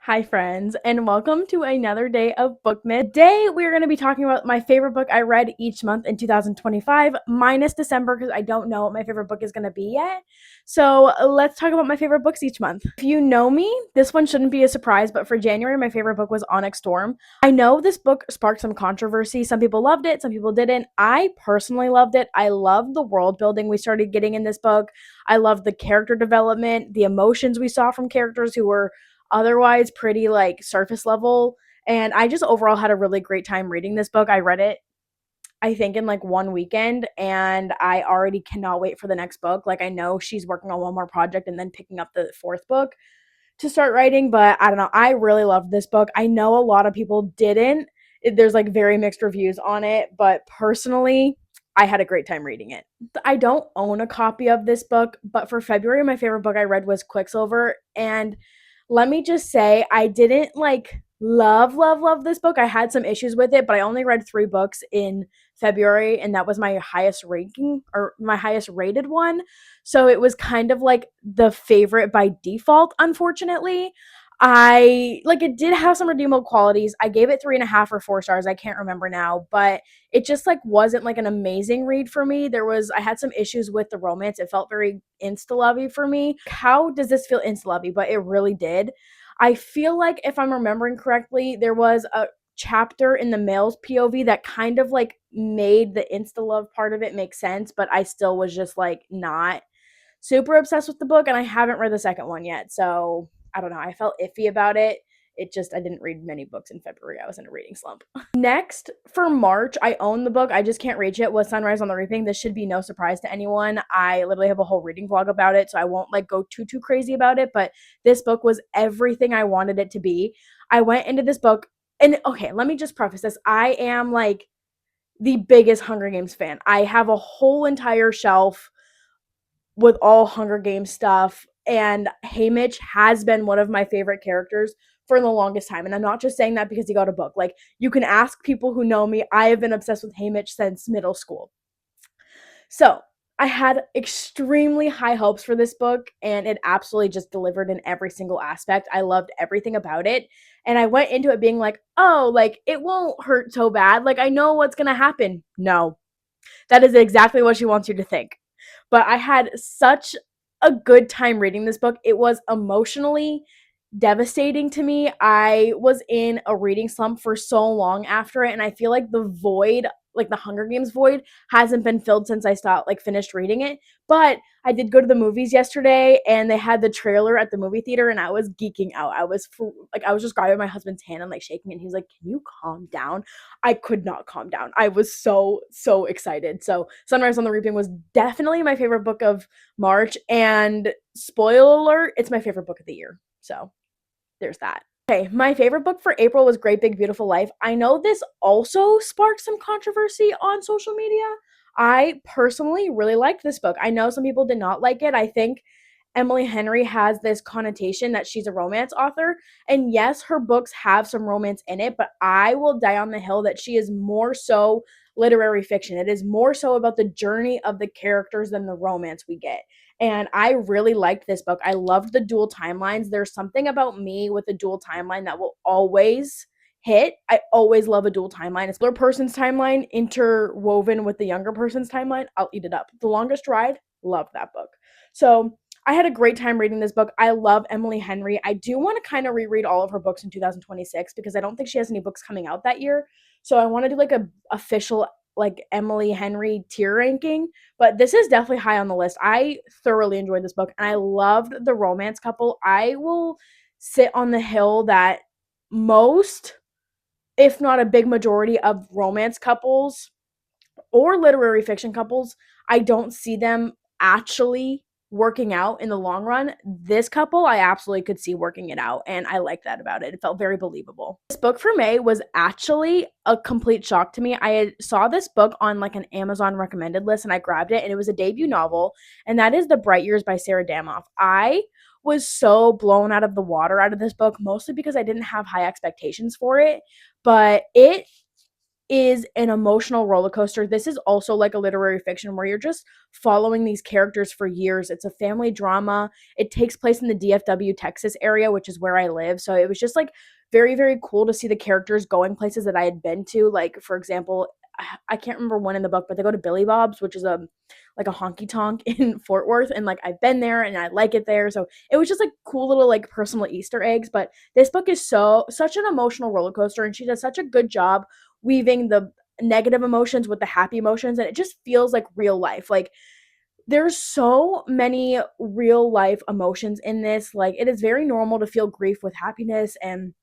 Hi, friends, and welcome to another day of Bookmas. Today, we're going to be talking about my favorite book I read each month in 2025, minus December, because I don't know what my favorite book is going to be yet. So, let's talk about my favorite books each month. If you know me, this one shouldn't be a surprise, but for January, my favorite book was Onyx Storm. I know this book sparked some controversy. Some people loved it, some people didn't. I personally loved it. I loved the world building we started getting in this book. I loved the character development, the emotions we saw from characters who were otherwise pretty like surface level, and I just overall had a really great time reading this book. I read it, I think, in like one weekend, and I already cannot wait for the next book. Like, I know she's working on one more project and then picking up the fourth book to start writing, but I don't know, I really loved this book. I know a lot of people didn't. There's like very mixed reviews on it, but personally, I had a great time reading it. I don't own a copy of this book, but for February, my favorite book I read was Quicksilver. And let me just say, I didn't like love this book. I had some issues with it, but I only read 3 books in February, and that was my highest ranking or my highest rated one. So it was kind of like the favorite by default, unfortunately. I like it did have some redeemable qualities. I gave it 3.5 or 4 stars. I can't remember now, but it just like wasn't like an amazing read for me. I had some issues with the romance. It felt very insta-lovey for me. How does this feel insta-lovey? But it really did. I feel like, if I'm remembering correctly, there was a chapter in the male's POV that kind of like made the insta love part of it make sense, but I still was just like not super obsessed with the book, and I haven't read the second one yet. So I don't know. I felt iffy about it. I didn't read many books in February. I was in a reading slump. Next, for March, I own the book. I just can't reach it. Was Sunrise on the Reaping. This should be no surprise to anyone. I literally have a whole reading vlog about it, so I won't like go too crazy about it. But this book was everything I wanted it to be. I went into this book, and okay, let me just preface this. I am like the biggest Hunger Games fan. I have a whole entire shelf with all Hunger Games stuff. And Haymitch has been one of my favorite characters for the longest time. And I'm not just saying that because he got a book. Like, you can ask people who know me. I have been obsessed with Haymitch since middle school. So I had extremely high hopes for this book, and it absolutely just delivered in every single aspect. I loved everything about it. And I went into it being like, oh, like, it won't hurt so bad. Like, I know what's going to happen. No, that is exactly what she wants you to think. But I had such a good time reading this book. It was emotionally devastating to me. I was in a reading slump for so long after it, and I feel like the void, like the Hunger Games void, hasn't been filled since I stopped like finished reading it. But I did go to the movies yesterday, and they had the trailer at the movie theater, and I was geeking out. I was just grabbing my husband's hand and like shaking it, and he's like, "Can you calm down?" I could not calm down. I was so excited. So Sunrise on the Reaping was definitely my favorite book of March, and spoiler alert, it's my favorite book of the year. So there's that. Okay, my favorite book for April was Great Big Beautiful Life. I know this also sparked some controversy on social media. I personally really liked this book. I know some people did not like it. I think Emily Henry has this connotation that she's a romance author. And yes, her books have some romance in it, but I will die on the hill that she is more so literary fiction. It is more so about the journey of the characters than the romance we get. And I really liked this book. I loved the dual timelines. There's something about me with the dual timeline that will always hit. I always love a dual timeline. It's the older person's timeline interwoven with the younger person's timeline. I'll eat it up. The Longest Ride, love that book. So I had a great time reading this book. I love Emily Henry. I do want to kind of reread all of her books in 2026 because I don't think she has any books coming out that year. So I want to do like a official like Emily Henry tier ranking, but this is definitely high on the list. I thoroughly enjoyed this book, and I loved the romance couple. I will sit on the hill that most, if not a big majority, of romance couples or literary fiction couples, I don't see them actually working out in the long run. This couple, I absolutely could see working it out, and I like that about it. It felt very believable. This book for May was actually a complete shock to me. Saw this book on like an Amazon recommended list, and I grabbed it, and it was a debut novel, and that is The Bright Years by Sarah Damoff. I was so blown out of the water out of this book, mostly because I didn't have high expectations for it, but it is an emotional roller coaster. This is also like a literary fiction where you're just following these characters for years. It's a family drama. It takes place in the DFW, Texas area, which is where I live. So it was just like very, very cool to see the characters going places that I had been to. Like, for example, I can't remember one in the book, but they go to Billy Bob's, which is a like a honky tonk in Fort Worth, and like I've been there and I like it there. So it was just like cool little like personal Easter eggs. But this book is such an emotional roller coaster, and she does such a good job weaving the negative emotions with the happy emotions, and it just feels like real life. Like there's so many real life emotions in this. Like it is very normal to feel grief with happiness and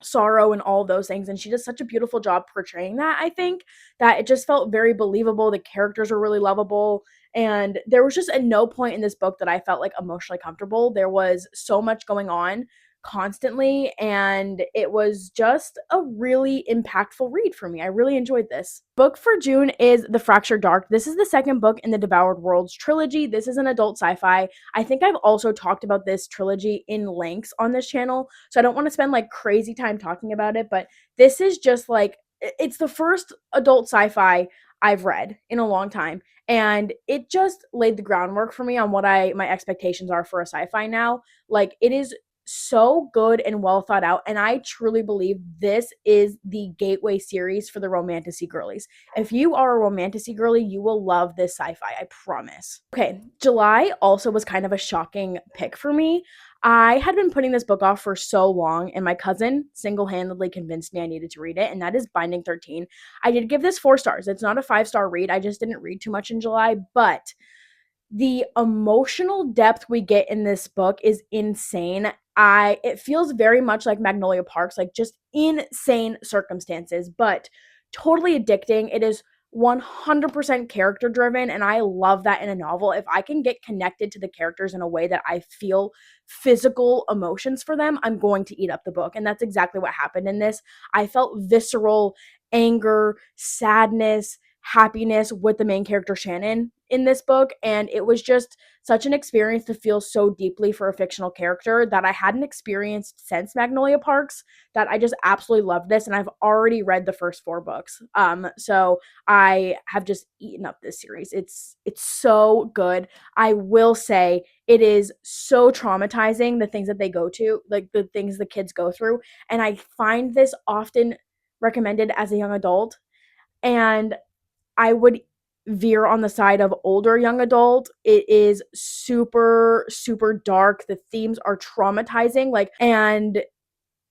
sorrow and all those things, and she does such a beautiful job portraying that. I think that it just felt very believable. The characters are really lovable, and there was just at no point in this book that I felt like emotionally comfortable. There was so much going on constantly, and it was just a really impactful read for me. I really enjoyed this. Book for June is The Fractured Dark. This is the second book in the Devoured Worlds trilogy. This is an adult sci-fi. I think I've also talked about this trilogy in lengths on this channel, so I don't want to spend like crazy time talking about it, but this is just like it's the first adult sci-fi I've read in a long time, and it just laid the groundwork for me on what my expectations are for a sci-fi now. Like it is so good and well thought out, and I truly believe this is the gateway series for the romantasy girlies. If you are a romantasy girly, you will love this sci-fi, I promise. Okay, July also was kind of a shocking pick for me. I had been putting this book off for so long, and my cousin single-handedly convinced me I needed to read it, and that is Binding 13. I did give this 4 stars. It's not a 5-star read. I just didn't read too much in July, but the emotional depth we get in this book is insane. It feels very much like Magnolia Parks, like just insane circumstances, but totally addicting. It is 100% character driven, and I love that in a novel. If I can get connected to the characters in a way that I feel physical emotions for them, I'm going to eat up the book. And that's exactly what happened in this. I felt visceral anger, sadness, happiness with the main character Shannon in this book, and it was just such an experience to feel so deeply for a fictional character that I hadn't experienced since Magnolia Parks, that I just absolutely loved this, and I've already read the first 4 books. So I have just eaten up this series. It's so good. I will say it is so traumatizing, the things that they go to, like the things the kids go through, and I find this often recommended as a young adult, and I would veer on the side of older young adult. It is super, super dark. The themes are traumatizing, like, and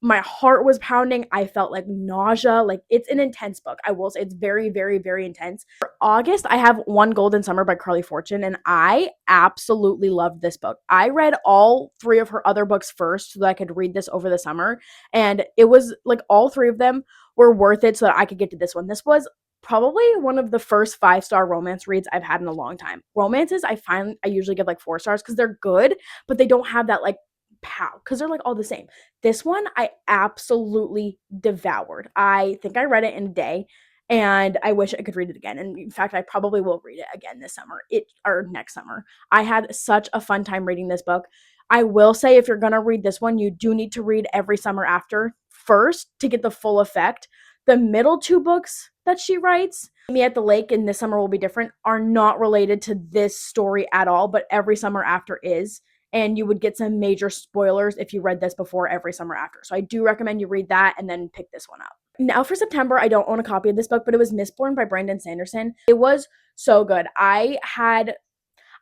my heart was pounding. I felt like nausea. Like, it's an intense book. I will say it's very, very, very intense. For August, I have One Golden Summer by Carly Fortune, and I absolutely loved this book. I read all 3 of her other books first so that I could read this over the summer, and it was like all 3 of them were worth it so that I could get to this one. This was probably one of the first 5-star romance reads I've had in a long time. Romances, I usually give like 4 stars because they're good, but they don't have that like pow, because they're like all the same. This one I absolutely devoured. I think I read it in a day, and I wish I could read it again. And in fact, I probably will read it again this summer. Or next summer. I had such a fun time reading this book. I will say if you're going to read this one, you do need to read Every Summer After first to get the full effect. The middle 2 books that she writes, Me at the Lake and This Summer Will Be Different, are not related to this story at all, but Every Summer After is. And you would get some major spoilers if you read this before Every Summer After. So I do recommend you read that and then pick this one up. Now for September, I don't own a copy of this book, but it was Mistborn by Brandon Sanderson. It was so good.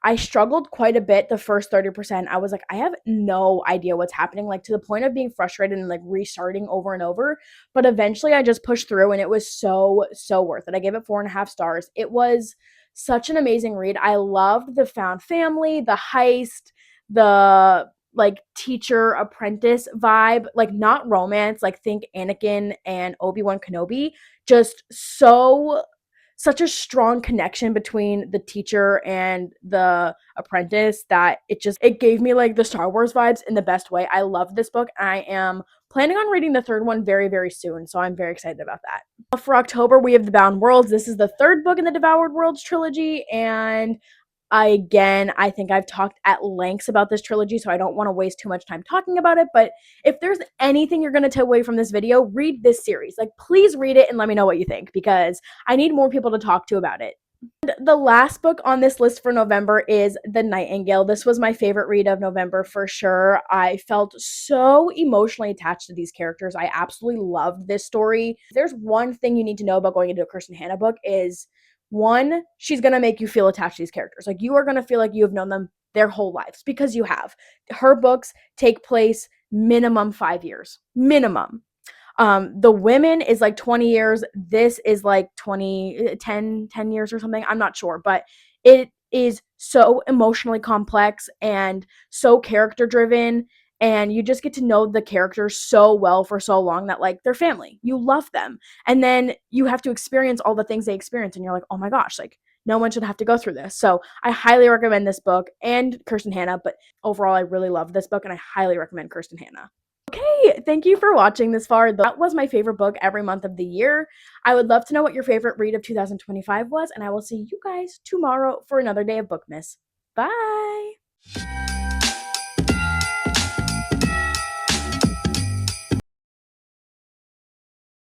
I struggled quite a bit the first 30%. I was like, I have no idea what's happening, like to the point of being frustrated and like restarting over and over. But eventually I just pushed through, and it was so, so worth it. I gave it 4.5 stars. It was such an amazing read. I loved the found family, the heist, the like teacher apprentice vibe, like not romance, like think Anakin and Obi-Wan Kenobi, just such a strong connection between the teacher and the apprentice that it gave me like the Star Wars vibes in the best way. I love this book. I am planning on reading the 3rd one very, very soon, so I'm very excited about that. For October, we have The Bound Worlds. This is the 3rd book in the Devoured Worlds trilogy, and I think I've talked at lengths about this trilogy, so I don't want to waste too much time talking about it. But if there's anything you're going to take away from this video, read this series. Like, please read it and let me know what you think, because I need more people to talk to about it. The last book on this list for November is The Nightingale. This was my favorite read of November for sure. I felt so emotionally attached to these characters. I absolutely loved this story. There's one thing you need to know about going into a Kirsten Hanna book is, one, she's going to make you feel attached to these characters. Like, you are going to feel like you have known them their whole lives, because you have. Her books take place minimum 5 years. Minimum. The women is like 20 years. This is like 10 years or something. I'm not sure, but it is so emotionally complex and so character driven. And you just get to know the characters so well for so long that, like, they're family. You love them. And then you have to experience all the things they experience. And you're like, oh my gosh, like, no one should have to go through this. So I highly recommend this book and Kirsten Hanna. But overall, I really love this book and I highly recommend Kirsten Hanna. Okay, thank you for watching this far. That was my favorite book every month of the year. I would love to know what your favorite read of 2025 was, and I will see you guys tomorrow for another day of Bookmas. Bye!